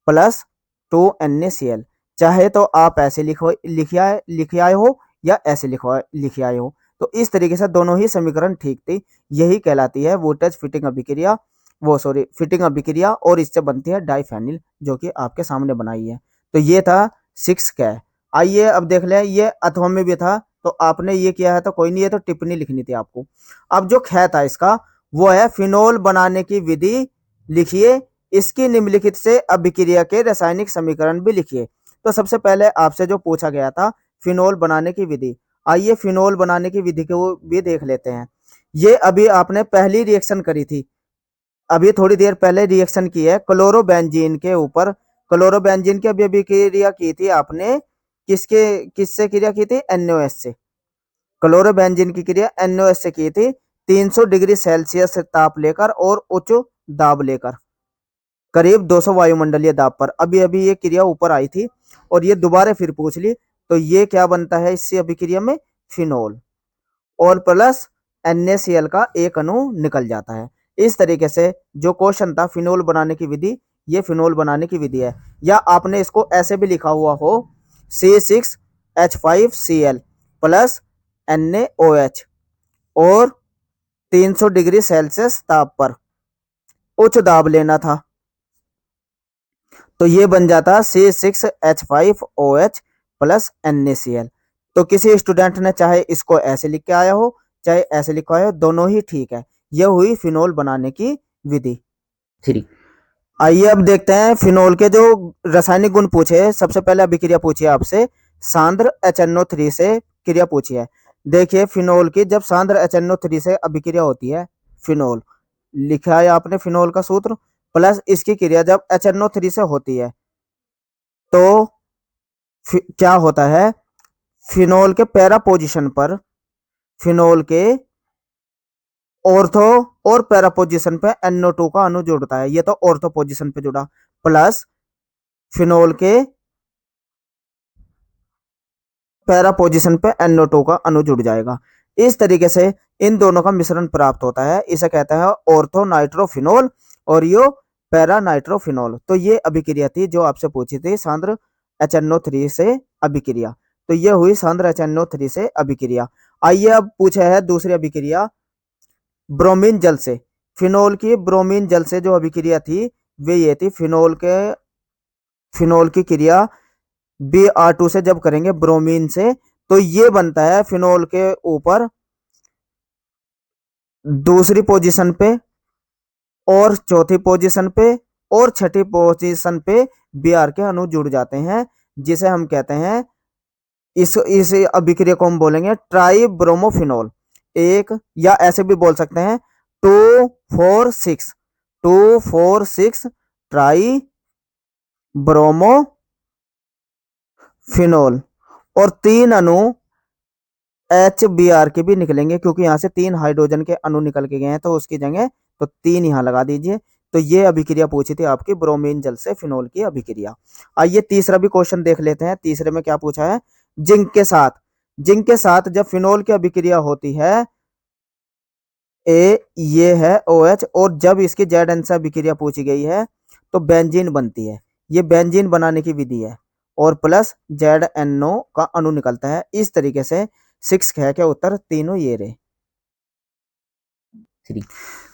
प्लस 2 NaCl। चाहे तो आप ऐसे लिखे आए हो या ऐसे लिखे आए हो, तो इस तरीके से दोनों ही समीकरण ठीक थी। यही कहलाती है वोल्टेज फिटिंग अभिक्रिया, फिटिंग अभिक्रिया, और इससे बनती है डाइफेनिल, जो कि आपके सामने बनाई है। तो ये था 6 कै। आइए अब देख लें, ये अथवा में भी था, तो आपने ये किया है तो कोई नहीं, ये तो टिप्पणी लिखनी थी आपको। अब जो ख था इसका, वो है फिनोल बनाने की विधि लिखिए, इसकी निम्नलिखित से अभिक्रिया के रासायनिक समीकरण भी लिखिए। तो सबसे पहले आपसे जो पूछा गया था फिनोल बनाने की विधि, आइए फिनोल बनाने की विधि को भी देख लेते हैं। ये अभी आपने पहली रिएक्शन करी थी, अभी थोड़ी देर पहले रिएक्शन की है क्लोरोबेंजीन के ऊपर। क्लोरोबेंजीन की अभी अभी क्रिया की थी आपने, किससे क्रिया की थी? NaOH से। क्लोरोबेंजीन की क्रिया NaOH से की थी, 300 डिग्री सेल्सियस ताप लेकर और उच्च दाब लेकर, करीब 200 वायुमंडलीय दाब पर। अभी अभी ये क्रिया ऊपर आई थी और ये दोबारा फिर पूछ ली, तो ये क्या बनता है इससे अभिक्रिया में? फिनोल, और प्लस NaCl का एक अणु निकल जाता है। इस तरीके से जो क्वेश्चन था फिनोल बनाने की विधि, ये फिनोल बनाने की विधि है। या आपने इसको ऐसे भी लिखा हुआ हो, C6H5Cl प्लस NaOH और 300 डिग्री सेल्सियस ताप पर उच्च दाब लेना था, तो ये बन जाता C6H5OH प्लस NaCl। तो किसी स्टूडेंट ने चाहे इसको ऐसे लिख के आया हो, चाहे ऐसे लिखा आया हो, दोनों ही ठीक है। यह हुई फिनोल बनाने की विधि। 3। आइए अब देखते हैं फिनोल के जो रासायनिक गुण पूछे। सबसे पहले अभिक्रिया पूछी है आपसे, सांद्र HNO3 से क्रिया पूछी है। देखिए फिनोल की जब सांद्र HNO3 से अभिक्रिया होती है, फिनोल लिखा है आपने फिनोल का सूत्र, प्लस इसकी क्रिया जब HNO3 से होती है तो क्या होता है? फिनोल के पैरा पोजीशन पर, फिनोल के ऑर्थो और पैरा पोजीशन पे NO2 का अणु जुड़ता है। ये तो ऑर्थो पोजीशन पे जुड़ा, प्लस फिनोल के पैरा पोजीशन पे NO2 का अणु जुड़ जाएगा। इस तरीके से इन दोनों का मिश्रण प्राप्त होता है, इसे कहते हैं ऑर्थो नाइट्रोफिनोल और यो पैरा नाइट्रोफिनोल। तो ये अभिक्रिया थी जो आपसे पूछी थी, सांद्र HNO3 से अभिक्रिया। तो ये हुई सांद्र HNO3 से अभिक्रिया। आइए अब पूछा है दूसरी अभिक्रिया ब्रोमीन जल से। फिनोल की ब्रोमीन जल से जो अभिक्रिया थी वे ये थी, फिनोल की क्रिया Br2 से जब करेंगे ब्रोमीन से, तो ये बनता है फिनोल के ऊपर दूसरी पोजीशन पे और चौथी पोजीशन पे और छठी पोजीशन पे Br के अणु जुड़ जाते हैं, जिसे हम कहते हैं, इस अभिक्रिया को हम बोलेंगे ट्राई ब्रोमोफिनोल। एक, या ऐसे भी बोल सकते हैं 246 ट्राई ब्रोमोफिनोल। और 3 अणु HBr के भी निकलेंगे, क्योंकि यहाँ से 3 हाइड्रोजन के अणु निकल के गए हैं, तो उसकी जगह तो 3 यहाँ लगा दीजिए। तो ये अभिक्रिया पूछी थी आपकी ब्रोमीन जल से फिनोल की अभिक्रिया। आइए तीसरा भी क्वेश्चन देख लेते हैं। तीसरे में क्या पूछा है? जिंक के साथ जब फिनोल की अभिक्रिया होती है, ये है OH, और जब इसकी ZN से अभिक्रिया पूछी गई है तो बेंजीन बनती है। ये बेंजीन बनाने की विधि है, और प्लस ZNO का अणु निकलता है। इस तरीके से 6 है के उत्तर तीनों ये रहे। 3।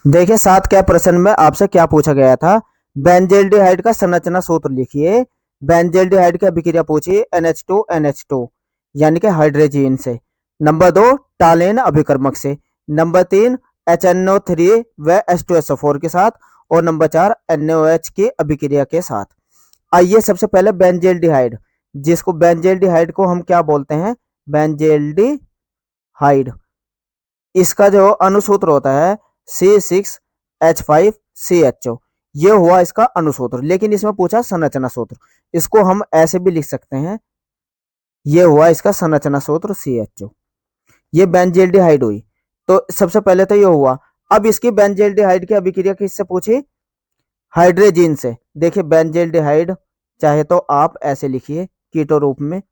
देखिए 7 क्या प्रश्न में आपसे क्या पूछा गया था? बेंजल्डिहाइड का संरचना सूत्र लिखिए। बेंजल्डिहाइड की अभिक्रिया पूछी NH2NH2 यानी कि हाइड्रोजन से। नंबर 2 टालेन अभिकर्मक से। नंबर 3 HNO3 व H2SO4 के साथ। और नंबर 4 NaOH की अभिक्रिया के साथ। आइए सबसे पहले बेंजल्डिहाइड, जिसको बेंजल्डिहाइड को हम क्या बोलते हैं? बेंजल्डिहाइड, इसका जो अनुसूत्र होता है C6H5CHO, ये हुआ इसका अनुसूत्र। लेकिन इसमें पूछा संरचना सूत्र, इसको हम ऐसे भी लिख सकते हैं, ये हुआ इसका संरचना सूत्र CHO। ये बेंजल्डिहाइड हुई। तो सबसे पहले तो ये हुआ। अब इसकी बेंजल्डिहाइड की अभिक्रिया किससे पूछी? हाइड्रोजन से। देखिए बेंजल्डिहाइड चाहे तो आप ऐसे लिखिए कीटो रूप में,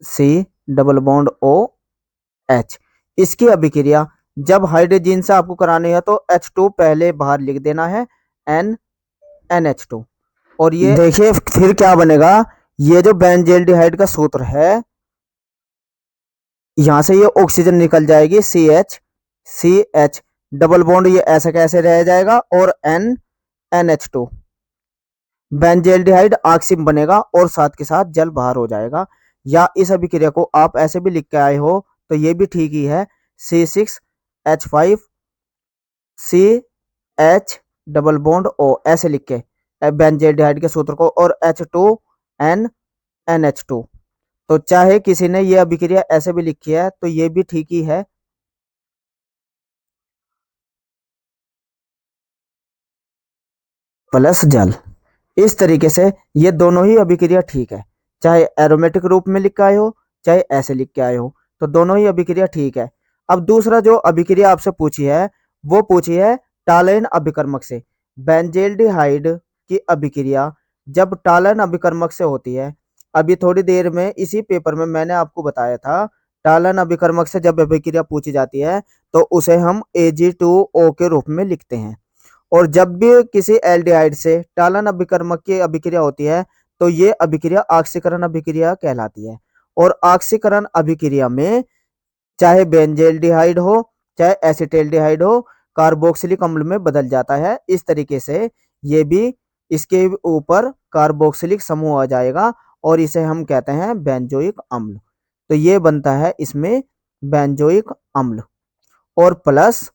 C डबल बॉन्ड OH। इसकी अभिक्रिया जब हाइड्रोजन से आपको करानी है तो H2 पहले बाहर लिख देना है, NH2। और ये देखिए फिर क्या बनेगा, ये जो बेंजल्डिहाइड का सूत्र है, यहां से ये ऑक्सीजन निकल जाएगी, CH डबल बॉन्ड ये ऐसा कैसे रह जाएगा, और NH2 बेंजेल्डिहाइड ऑक्सीजन बनेगा और साथ के साथ जल बाहर हो जाएगा। या इस अभिक्रिया को आप ऐसे भी लिख के आए हो तो ये भी ठीक ही है, C6H5 CH double bond O ऐसे लिख के बेंजेल्डिहाइड के सूत्र को, और H2N NH2। तो चाहे किसी ने ये अभिक्रिया ऐसे भी लिखी है तो ये भी ठीक ही है। प्लस जल, इस तरीके से ये दोनों ही अभिक्रिया ठीक है, चाहे एरोमेटिक रूप में लिख के आए हो चाहे ऐसे लिख के आए हो, तो दोनों ही अभिक्रिया ठीक है। अब दूसरा जो अभिक्रिया आपसे पूछी है वो पूछी है टालेन अभिकर्मक से। बेंजेल्डिहाइड की अभिक्रिया जब टालन अभिकर्मक से होती है, अभी थोड़ी देर में इसी पेपर में मैंने आपको बताया था, टालन अभिकर्मक से जब अभिक्रिया पूछी जाती है तो उसे हम Ag2O के रूप में लिखते हैं। और जब भी किसी एल्डिहाइड से टालन अभिकर्मक की अभिक्रिया होती है तो ये अभिक्रिया ऑक्सीकरण अभिक्रिया कहलाती है। और ऑक्सीकरण अभिक्रिया में चाहे बेंजेल्डिहाइड हो चाहे एसिटेल्डिहाइड हो, कार्बोक्सिलिक अम्ल में बदल जाता है। इस तरीके से ये भी इसके ऊपर कार्बोक्सिलिक समूह आ जाएगा और इसे हम कहते हैं बेंजोइक अम्ल। तो ये बनता है इसमें बेंजोइक अम्ल, और प्लस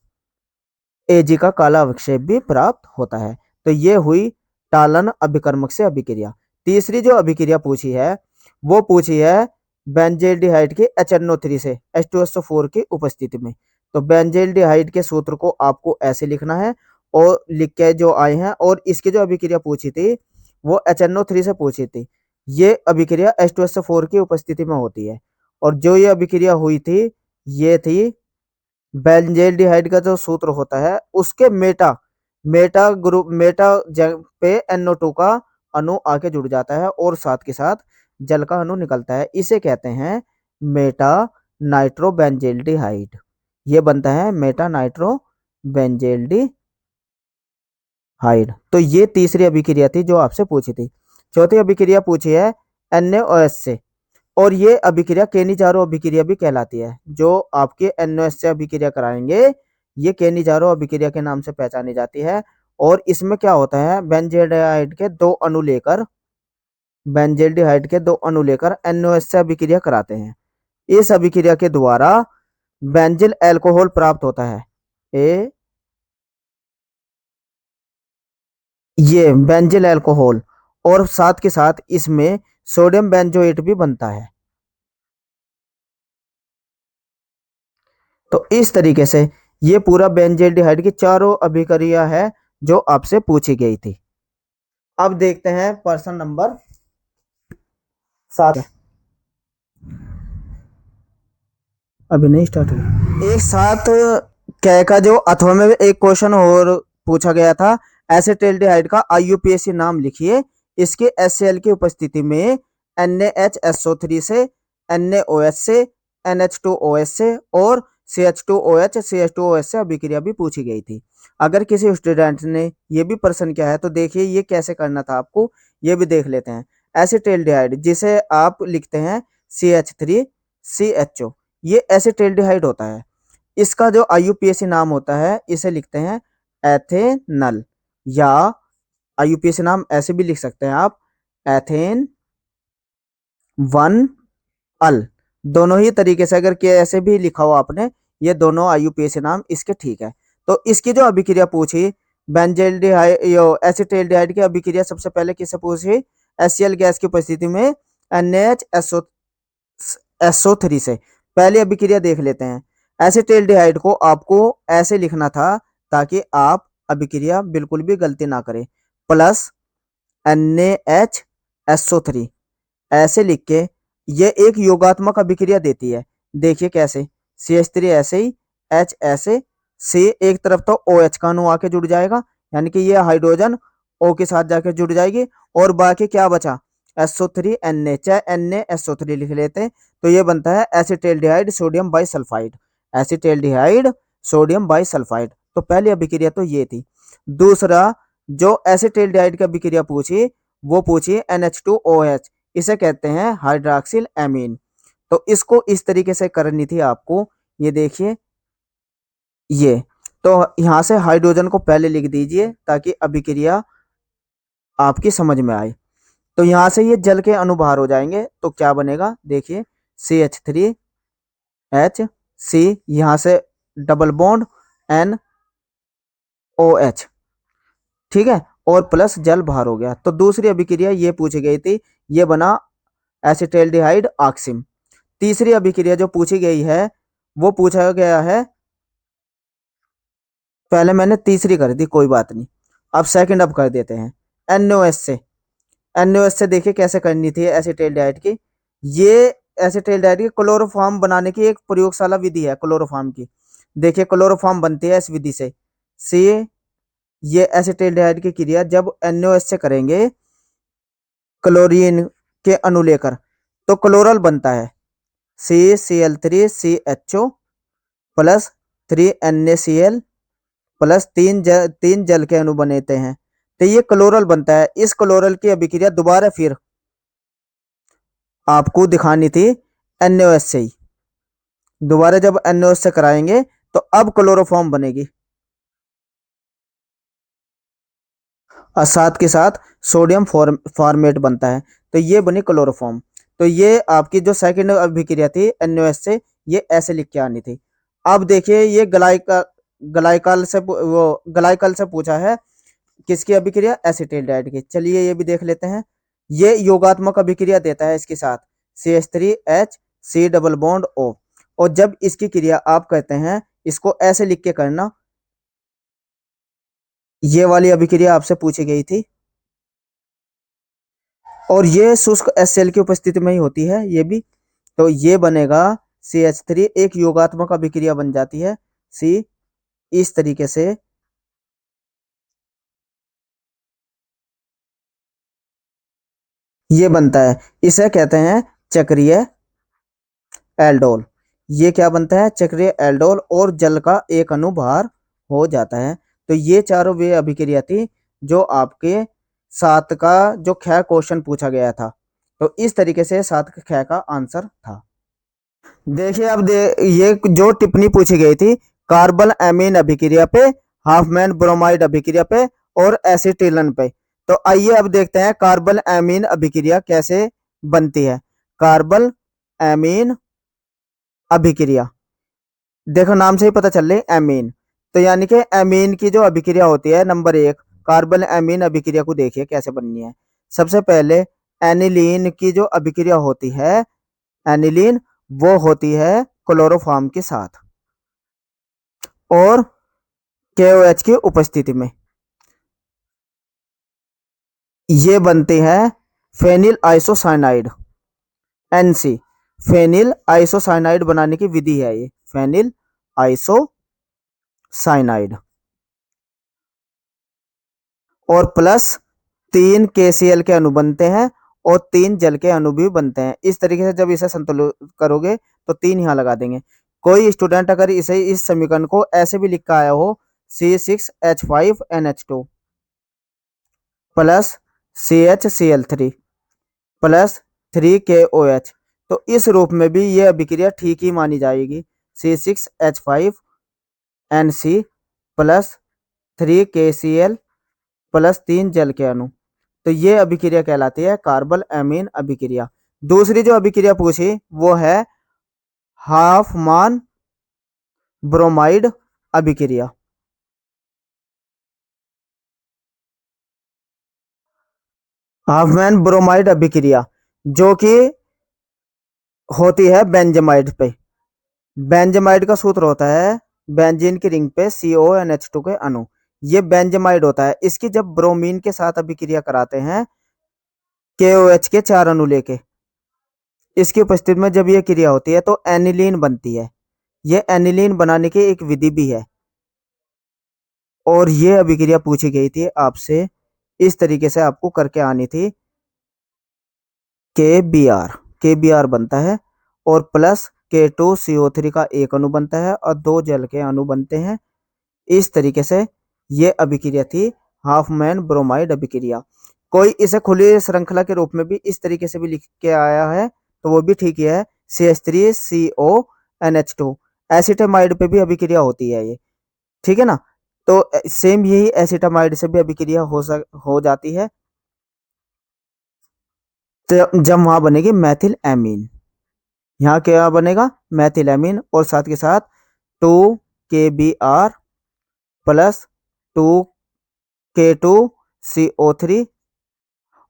Ag का काला अवक्षेप भी प्राप्त होता है। तो ये हुई टालन अभिकर्मक से अभिक्रिया। तीसरी जो अभिक्रिया पूछी है वो पूछी है बेंजेल्डिहाइड के HNO3 से H2SO4 की उपस्थिति में। तो बेंजेल्डिहाइड के सूत्र को आपको ऐसे लिखना है और लिख के जो आए हैं, और इसकी जो अभिक्रिया पूछी थी वो HNO3 से पूछी थी। ये अभिक्रिया H2SO4 की उपस्थिति में होती है, और जो ये अभिक्रिया हुई थी ये थी बेंजेल्डिहाइड का जो सूत्र होता है उसके मेटा मेटा ग्रुप मेटा पे NO2 का अणु आके जुड़ जाता है और साथ के साथ जल का अणु निकलता है। इसे कहते हैं मेटा नाइट्रो बेंजेल्डिहाइड। ये बनता है मेटा नाइट्रो बेंजेल्डिहाइड। तो ये तीसरी अभिक्रिया थी जो आपसे पूछी थी। चौथी अभिक्रिया पूछी है NaOH से, और ये अभिक्रिया केनिजारो अभिक्रिया भी कहलाती है। जो आपके NaOH से अभिक्रिया कराएंगे ये केनिजारो अभिक्रिया के नाम से पहचानी जाती है। और इसमें क्या होता है, बेंजेल्डिहाइड के दो अणु लेकर NaOH से अभिक्रिया कराते हैं। इस अभिक्रिया के द्वारा बेंजिल अल्कोहल प्राप्त होता है। ये बेंजिल अल्कोहल, और साथ के साथ इसमें सोडियम बेंजोएट भी बनता है। तो इस तरीके से ये पूरा बेंजेल्डिहाइड की चारों अभिक्रिया है जो आपसे पूछी गई थी। अब देखते हैं प्रश्न नंबर 7। अभी नहीं स्टार्ट हुआ। एक साथ कै का जो अथवा में एक क्वेश्चन और पूछा गया था, एसिटिल्डिहाइड का IUPAC नाम लिखिए। इसके HCl की उपस्थिति में NaHSO3 से, NaOH से, NH2OH से और CH2OH से अभिक्रिया भी पूछी गई थी। अगर किसी स्टूडेंट ने ये भी प्रश्न किया है तो देखिए ये कैसे करना था आपको, ये भी देख लेते हैं। एसिटिल्डिहाइड जिसे आप लिखते हैं CH3CHO, ये एसिटिल्डिहाइड होता है। इसका जो IUPAC नाम होता है इसे लिखते हैं एथेनल, या IUPAC नाम ऐसे भी लिख सकते हैं आप, एथेन 1 अल। दोनों ही तरीके से अगर के ऐसे भी लिखा हो आपने, ये दोनों IUPAC नाम इसके ठीक है। तो इसकी जो अभिक्रिया पूछी बेंजेल्डिहाइड एसिटिल्डिहाइड की अभिक्रिया सबसे पहले किससे पूछी, HCl गैस की उपस्थिति में NaHSO3 से। पहली अभिक्रिया देख लेते हैं। एसिटिल्डिहाइड को आपको ऐसे लिखना था ताकि आप अभिक्रिया बिल्कुल भी गलती ना करें, प्लस NaHSO3 ऐसे लिख के ये एक योगात्मक अभिक्रिया देती है। देखिए कैसे, CH3 ऐसे ही, H ऐसे, C एक तरफ तो OH का अणु आके जुड़ जाएगा, यानी कि ये हाइड्रोजन O के साथ जाके जुड़ जाएगी, और बाकी क्या बचा SO3 Na, चाहे NaSO3 लिख लेते हैं। तो ये बनता है एसिटिल्डिहाइड सोडियम बाइसल्फाइड, एसिटिल्डिहाइड सोडियम बाइसल्फाइड। तो पहली अभिक्रिया तो ये थी। दूसरा जो एसिटिल्डिहाइड की अभिक्रिया पूछी वो पूछी NH2OH, इसे कहते हैं हाइड्रॉक्सिल एमीन। तो इसको इस तरीके से करनी थी आपको। ये देखिए, ये तो यहाँ से हाइड्रोजन को पहले लिख दीजिए ताकि अभिक्रिया आपकी समझ में आए। तो यहाँ से ये जल के अणु बाहर हो जाएंगे, तो क्या बनेगा देखिए, CH3H, यहाँ से डबल बॉन्ड NOH, ठीक है, और प्लस जल बाहर हो गया। तो दूसरी अभिक्रिया ये पूछी गई थी, ये बना एसिटाल्डिहाइड ऑक्सिम। तीसरी अभिक्रिया जो पूछी गई है वो पूछा गया है, पहले मैंने तीसरी कर दी, कोई बात नहीं, अब सेकंड अब कर देते हैं। NOS से, NOS से देखिए कैसे करनी थी एसिटाल्डिहाइड की। ये एसिटाल्डिहाइड की क्लोरोफॉर्म बनाने की एक प्रयोगशाला विधि है क्लोरोफॉर्म की। देखिए क्लोरोफॉर्म बनती है इस विधि से ये एसिटाल्डिहाइड की क्रिया जब NOS से करेंगे क्लोरीन के अणु लेकर, तो क्लोरल बनता है, CCl3CHO प्लस 3NaCl प्लस तीन जल के अणु बनते हैं, तो ये क्लोरल बनता है। इस क्लोरल की अभिक्रिया दोबारा फिर आपको दिखानी थी NaOH से ही। दोबारा जब NaOH से कराएंगे तो अब क्लोरोफॉर्म बनेगी, और साथ के साथ सोडियम फॉर्मेट बनता है, तो ये बनी क्लोरोफॉर्म। तो ये आपकी जो सेकंड अभिक्रिया थी NaOH से, ये ऐसे लिख के आनी थी। अब देखिए ये ग्लाइकल से पूछा है, किसकी अभिक्रिया, एसिटाल्डिहाइड की। चलिए ये भी देख लेते हैं। ये योगात्मक अभिक्रिया देता है इसके साथ CH3H C double bond O, और जब इसकी क्रिया आप कहते हैं, इसको ऐसे लिख के करना, ये वाली अभिक्रिया आपसे पूछी गई थी, और ये शुष्क HCl की उपस्थिति में ही होती है ये भी। तो ये बनेगा CH3, एक योगात्मक अभिक्रिया बन जाती है C, इस तरीके से ये बनता है। इसे कहते हैं चक्रीय एल्डोल। ये क्या बनता है, चक्रीय एल्डोल, और जल का एक अणु बाहर हो जाता है। तो ये चारों वे अभिक्रिया थी जो आपके 7 का जो ख क्वेश्चन पूछा गया था। तो इस तरीके से 7 का ख का आंसर था। देखिए अब ये जो टिप्पणी पूछी गई थी, कार्बन एमीन अभिक्रिया पे, हाफमैन ब्रोमाइड अभिक्रिया पे, और एसिटिलन पे। तो आइए अब देखते हैं कार्बन एमीन अभिक्रिया कैसे बनती है। कार्बन एमीन अभिक्रिया, देखो नाम से ही पता चल रही है एमीन, तो यानी कि एमीन की जो अभिक्रिया होती है नंबर 1, कार्बन एमीन अभिक्रिया को देखिए कैसे बननी है। सबसे पहले एनिलीन की जो अभिक्रिया होती है, एनिलीन, वो होती है क्लोरोफॉर्म के साथ और KOH की उपस्थिति में। ये बनती है phenyl isocyanide, NC। Phenyl isocyanide बनाने की विधि है ये, फेनिल आइसोसाइनाइड, और प्लस 3 KCl के अणु बनते हैं और 3 जल के अणु भी बनते हैं। इस तरीके से जब इसे संतुलित करोगे तो 3 यहाँ लगा देंगे। कोई स्टूडेंट अगर इसे इस समीकरण को ऐसे भी लिख कर आया हो, C6H5NH2 plus CHCl3 plus 3KOH, तो इस रूप में भी ये अभिक्रिया ठीक ही मानी जाएगी। C6H5NC प्लस 3KCl प्लस 3 जल के अणु, तो ये अभिक्रिया कहलाती है कार्बन एमीन अभिक्रिया। दूसरी जो अभिक्रिया पूछी वो है हाफमान ब्रोमाइड अभिक्रिया। हाफमैन ब्रोमाइड अभिक्रिया जो कि होती है बेंजामाइड पे। बेंजामाइड का सूत्र होता है बेंजीन की रिंग पे CONH2 के अणु, ये बेंजामाइड होता है। इसकी जब ब्रोमीन के साथ अभिक्रिया कराते हैं KOH के 4 अणु लेके, इसकी उपस्थिति में जब ये क्रिया होती है तो एनिलीन बनती है। ये एनिलीन बनाने की एक विधि भी है, और ये अभिक्रिया पूछी गई थी आपसे, इस तरीके से आपको करके आनी थी। के बी आर बनता है, और प्लस K2CO3 का एक अणु बनता है और 2 जल के अणु बनते हैं। इस तरीके से ये अभिक्रिया थी हाफमैन ब्रोमाइड अभिक्रिया। कोई इसे खुली श्रृंखला के रूप में भी इस तरीके से भी लिख के आया है, तो वो भी ठीक ही है, CH3CONH2। एसिटामाइड पे भी अभिक्रिया होती है ये, ठीक है ना। तो सेम यही एसिटामाइड से भी अभिक्रिया हो जाती है, तो जब वहां बनेगी मैथिल एमीन। यहाँ क्या बनेगा, मैथिल एमीन, और साथ के साथ 2 KBr प्लस 2K2CO3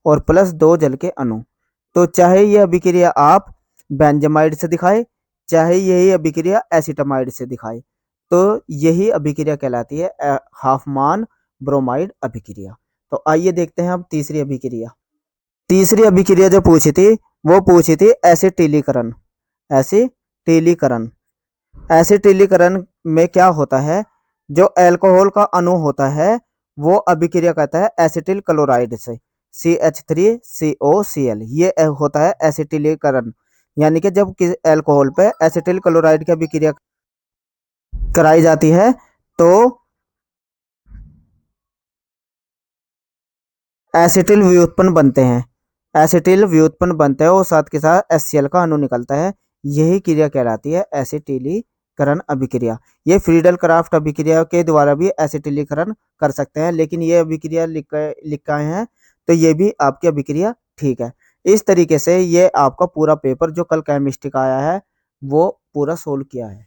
और प्लस 2 जल के अणु। तो चाहे यह अभिक्रिया आप बेंजामाइड से दिखाए, चाहे यही अभिक्रिया एसिटामाइड से दिखाए, तो यही अभिक्रिया कहलाती है हाफमान ब्रोमाइड अभिक्रिया। तो आइए देखते हैं अब तीसरी अभिक्रिया। तीसरी अभिक्रिया जो पूछी थी, वो पूछी थी एसिटिलीकरण। एसिटिलीकरण, एसिटिलीकरण में क्या होता है, जो अल्कोहल का अणु होता है वो अभिक्रिया करता है एसिटिल क्लोराइड से, CH3COCl। ये होता है एसिटिलीकरण। यानी कि जब किसी अल्कोहल पे एसिटिल क्लोराइड की अभिक्रिया कराई जाती है तो एसिटिल व्युत्पन्न बनते हैं, एसिटिल व्युत्पन्न बनते हैं और साथ के साथ HCl का अणु निकलता है। यही क्रिया कहलाती है एसिटिलीकरण अभिक्रिया। ये फ्रीडल क्राफ्ट अभिक्रिया के द्वारा भी एसिटिलीकरण कर सकते हैं, लेकिन ये अभिक्रिया लिख आए हैं तो ये भी आपकी अभिक्रिया ठीक है। इस तरीके से ये आपका पूरा पेपर जो कल केमिस्ट्री का आया है वो पूरा सोल्व किया है।